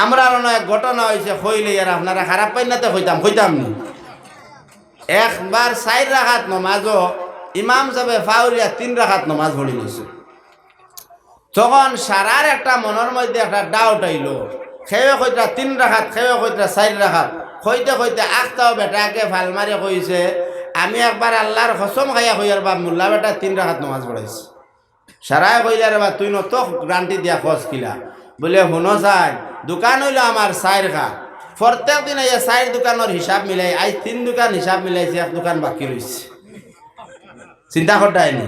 আমরা এক ঘটনা হয়েছে হইলে আর আপনারা খারাপ পাই না তো হইতাম নি একবার 4 রাকাত নমাজও ইমাম সাহেব ফাউরিয়া 3 রাকাত নমাজ পড়ি নিছে তখন সারার একটা মনের মধ্যে একটা ডাউট আইল খেয়ে কইটা 3 রাকাত খেয়ে কইটা 4 রাকাত কইতে আখতাও বেটাকে ফাল মারি কইছে আমি একবার আল্লাহর কসম খাইয়া কইয়ার বাপ মোল্লা বেটা 3 রাকাত নমাজ পড়াইছে সারায় কইলা রে বা তুই ন তো গ্রান্টি দিয়া খোঁজ কিলা বলে শুনো চাই দোকান হইল আমার 4 ঘা প্রত্যেক দিন এই 4 দোকানের হিসাব মিলাই আজ 3 দোকান হিসাব মিলাইছে 1 দোকান বাকি রয়েছে চিন্তা করতাইনি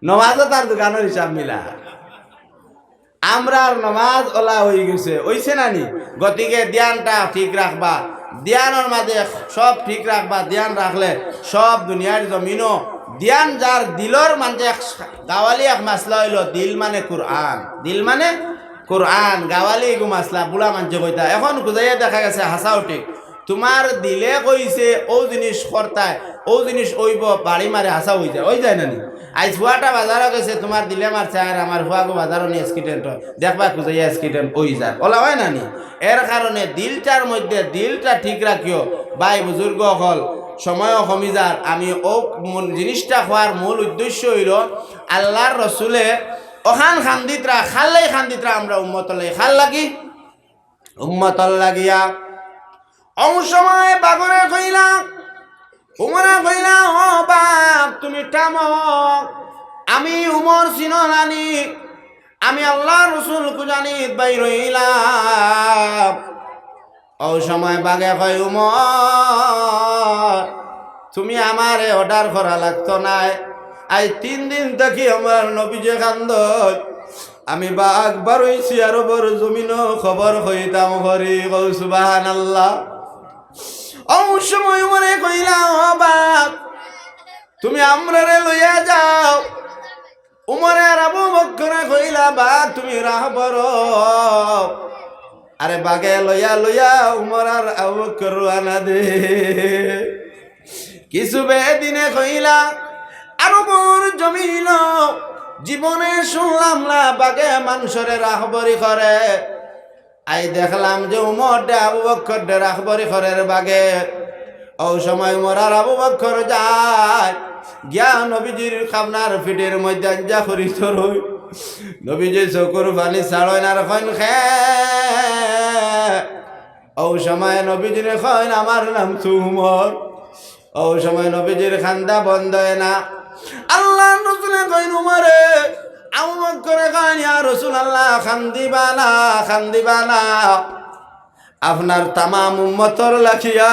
নমাজও তার দোকানের হিসাব মিলা আমরার নমাজ ওলা হয়ে গেছে ওইছে নানি গতিকে ধ্যানটা ঠিক রাখবা ধ্যানের মাঝে সব ঠিক রাখবা ধ্যান রাখলে সব দুনিয়ার জমিনও ধ্যান যার দিলর মানে গাওয়ালি এক মাসলা হইল দিল মানে কুরআন দিল মানে কুরআন গাওয়ালি এগু মাসলা বুড়া মানছে কইতা এখন খুঁজাইয়া দেখা গেছে হাসাও ঠিক তোমার দিলে কইছে ও জিনিস কর্তায় ও জিনিস ওইব বাড়ি মারে হাসা হয়ে যায় ওই যায় নানি আজ হুয়াটা বাজারও গেছে তোমার দিলে মারছে আর আমার হুয়াগো বাজারও নিয়ে স্কিডেন্ট হয় দেখবা খুঁজাইয়া স্কিডেন্ট ওই যায় ওলা হয় নানি এর কারণে দিলটার মধ্যে দিলটা ঠিক রাখিও ভাই বুজুর্গ হল সময় কমি যার আমি ও জিনিসটা হওয়ার মূল উদ্দেশ্য হইল আল্লাহর রসুলে ওখান খান্দিতরা খাল্লাই খান্দিতরা আমরা উম্মতলে খাল লাগি উম্মতল লাগিয়া অংসময় বাগরে কইলা উমরা কইলা ও বাপ তুমি টামক আমি উমর সিনানি আমি আল্লাহ রসুল কুজানিত বাই রইলাম ও সময় বাগে কই উমর তুমি আমারে অর্ডার করা লাগতো না আজ 3 দিন থাকি আমার নবীজে কান্দ আমি বাঘ বারইছি আরো বড় জমিনও খবর হইতাম হরি কৌ সুবহানাল্লাহ ও সময় মনে কইলা ও বাপ তুমি আমরারে লইয়া যাও উমরে আর আবু বকর কইলা বা তুমি রাহ বড় আরে বাগে লইয়া লইয়া উমর আর আবু বকর আনা দে কিছু বেদিনে কইলা আরো বড় জমিন জীবনে শুনলাম না বাগে মানুষরে রাহবরি করে আই দেখলাম যে উমর দে আবু বকর দে রাহবরি করে বাগে ও সময় উমর আর আবু বকর যায় গিয়া নবীজির খাবনার ফিটের মধ্যে যা করি তোর নবীজি চকুর পানি ছাড়য় না রখন খে ও সময় নবীজির কইন আমার নাম উমর ও সময় নবীজির খান্দা বন্ধ হয় না আল্লাহ রসুল কইন উমরে আবু বকর কইন ইয়া রাসূলুল্লাহ খান্দিবানা আপনার তাম উম্মতর লাখিয়া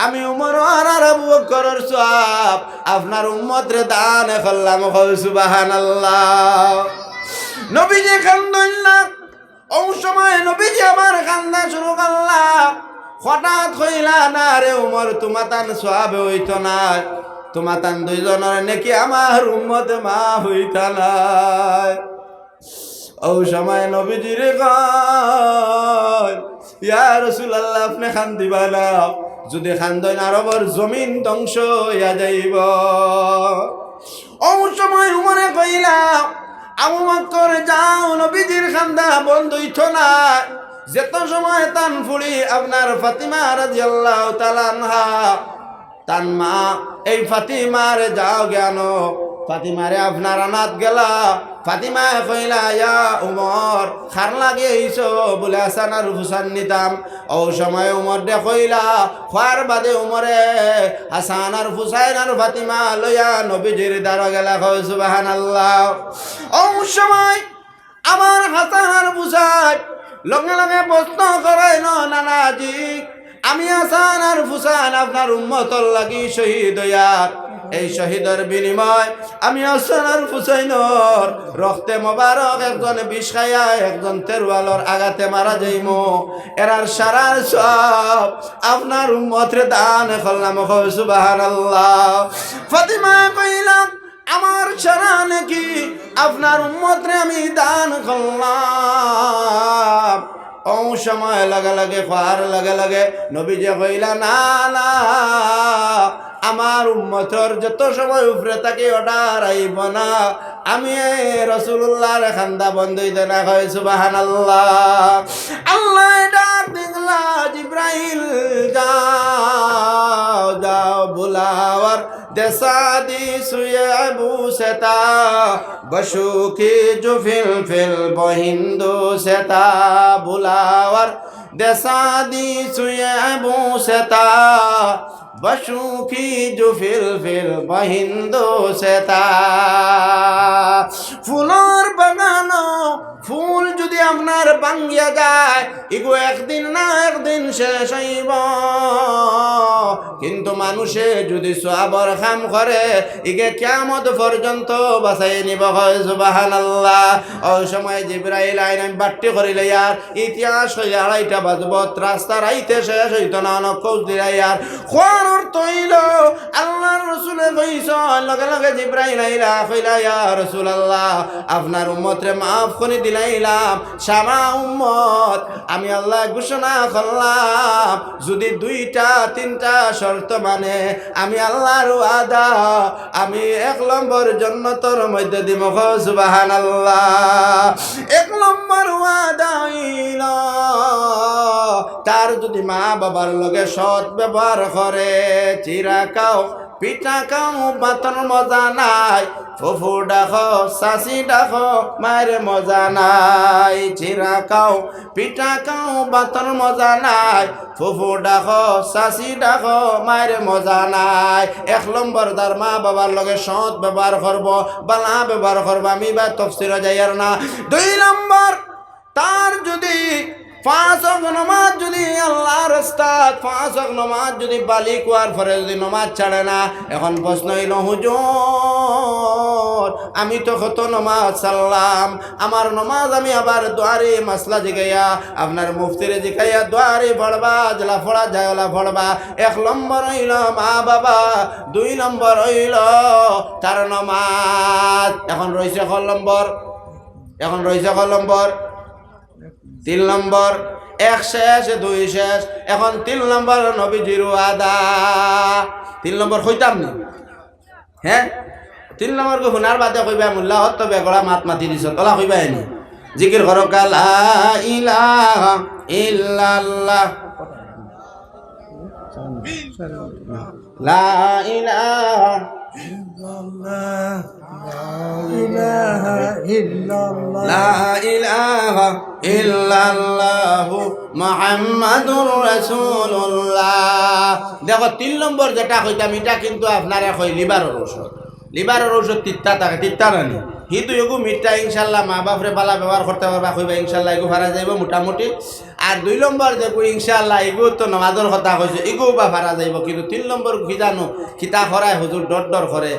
আমি উমর আর আবু বকরের সওয়াব আপনার উম্মত রে দান করলাম সুবহানাল্লাহ নবীজি কান্দনা ও সময় নবীজি আমার কান্দা শুরু করলা হঠাৎ কইলা না রে উমর তোমাতান সওয়াব হইতো না তোমাতান দুইজনের নাকি আমার উম্মত মা হইতা না ও সময় নবীজি রে কয় ইয়া রাসূলুল্লাহ আপনি খান্দিবা না যদি খান্দন আরবর জমিন ধ্বংস হইয়া যাইব ও সময় উমরে কইলা আবু বকর যাও নবীজির খান্দা বন্ধ হইতো না যেত সময় তান ফুলি আপনার ফাতিমা রাদিয়াল্লাহু তাআলা আনহা তান মা এই ফাতিমার যাও জ্ঞান ফাতিমারে আপনার আনাত গেলা ফাতিমা কইলা ইয়া উমর খার লাগে আইছো বলে হাসান আর হুসাইন নিতাম ও সময় উমর দে কইলা খার বাদে উমরে হাসান আর হুসাইন আর ফাতিমা লইয়া নবীজির দাঁড়া গেলা কয় সুবহানাল্লাহ ও সময় আমার হাসান আর হুসাইন লগে লগে প্রশ্ন করাই নানাজি আমি হাসান আর হুসাইন আপনার উম্মতর লাগি শহীদ হইয়ার এই শহীদের বিনিময় আমি হাসান আর হুসাইনর রক্তে মোবারক একজন বিষ খাইয়া একজন তেরওয়ালর আগাতে মারা যাইমো এরার সারার সব আপনার উম্মতরে দান করলাম সুবহানাল্লাহ ফাতিমা কইলা আমার সারা নাকি আপনার উম্মতরে আমি দান করলাম ও সময় লাগে ফার লাগে নবীজি কইলা না না আমার উম্মতর যত সময় উপরে তাকে অর্ডার আইব না আমি রাসূলুল্লাহর খান্দা বন্ধ হইতে না হয় সুবহানাল্লাহ আল্লাহ দেসাদি সুয়ে বুসেতা বসু কি জু ফিল ফিল বহিন্দু সেতা বুলাওয়ার দেসাদি সুয়ে বুসেতা বসু কি জু ফিল ফিল বহিন্দু সেতা ফুলর বাগানো ফুল যদি আপনার ভাঙ্গিয়া যায় ইগো একদিন না একদিন শেষ হইব, কিন্তু মানুষে যদি সওয়াবের কাম করে ইগে কিয়ামত পর্যন্ত বাঁচাই নিব। হয় সুবহানাল্লাহ। ওই সময় জিবরাইল আইন বাট্টি করিলে ইয়ার ইতিহাস হইলে 2:30 বাজব, রাস্তা রাইতে শেষ হইতো না নকশ দিলাই আর কোন অর্থ হইল আল্লাহর রাসূলে কইছেন লগে লগে জিবরাইল আইলা কইলা ইয়া রাসূলুল্লাহ আপনার উম্মতরে মাফ করে দিলাইলাম। সারা উম্মত আমি আল্লাহ ঘোষণা করলাম যদি 2টা 3টা শর্ত মানে আমি আল্লাহর ওয়াদা আমি 1 নম্বর জান্নাতের মধ্যে দিব। সুবহানাল্লাহ। 1 নম্বর ওয়াদা হইল তার যদি মা বাবার লগে সৎ ব্যবহার করে, চিরা খাও পিঠা খাও বাতর মজা নাই, ফুফু ডাকো শাশি ডাকো মায়ের মজা নাই। চিরা খাও পিঠা খাও বাতর মজা নাই, ফুফু ডাকো শাশি ডাকো মায়ের মজা নাই। 1 নম্বর তার মা বাবার লগে সৎ ব্যবহার করব, বালা ব্যবহার করব, আমি বা তফসিরে যাইয়ার না। 2 নম্বর তার যদি 5 ওয়াক্ত নামাজ যদি আল্লাহর রাস্তায় 5 ওয়াক্ত নামাজ যদি বালি কুয়ার পরে যদি নামাজ ছাড়ে না, এখন প্রশ্ন হইল হুজুর আমি তো কত নামাজ ছাড়লাম, আমার নামাজ আমি আবার দুয়ারে মাসলা জিগাইয়া আপনার মুফতিরে জিগাইয়া দুয়ারে পড়বা জেলা পড়া যাওলা পড়বা। 1 নম্বর হইল মা বাবা, 2 নম্বর হইল তার নামাজ। এখন রয়েছে ক নম্বর? এখন রয়েছে ক নম্বর? 3 নম্বর। 1 শেষ 2 শেষ, এখন 3 নম্বর নবীজির ওয়াদা। 3 নম্বর কইতাম নি? হ্যাঁ 3 নম্বর কো হুনার বাদে কইবা মোল্লা হত বেগড়া মাত মাতি দিছ তোলা কইবা এনি জিকির করো লা ইলাহা ইল্লাল্লাহ লা ইলাহা লা ইলাহা ইল্লাল্লাহু মুহাম্মাদুর রাসূলুল্লাহ। দেখো 3 নম্বর যেটা কইতাম এটা কিন্তু আপনারা কই লিভারের ঔষধ। লিভারের ঔষধ তিত্তা থাকে, তিত্তা রানি কিন্তু এগু মিঠা ইনশাল্লাহ মা বাপরে বালা ব্যবহার করতে পারবা কইবা ইনশাল্লাহ এগু ফারা যাইব মোটামুটি। আর 2 নম্বর দেখো ইনশাল্লাহ এগু তো নামাজের কথা কইছে এগু বা ফারা যাইব, কিন্তু 3 নম্বর কি জানো কিতা করায় হুজুর ডর ডর করে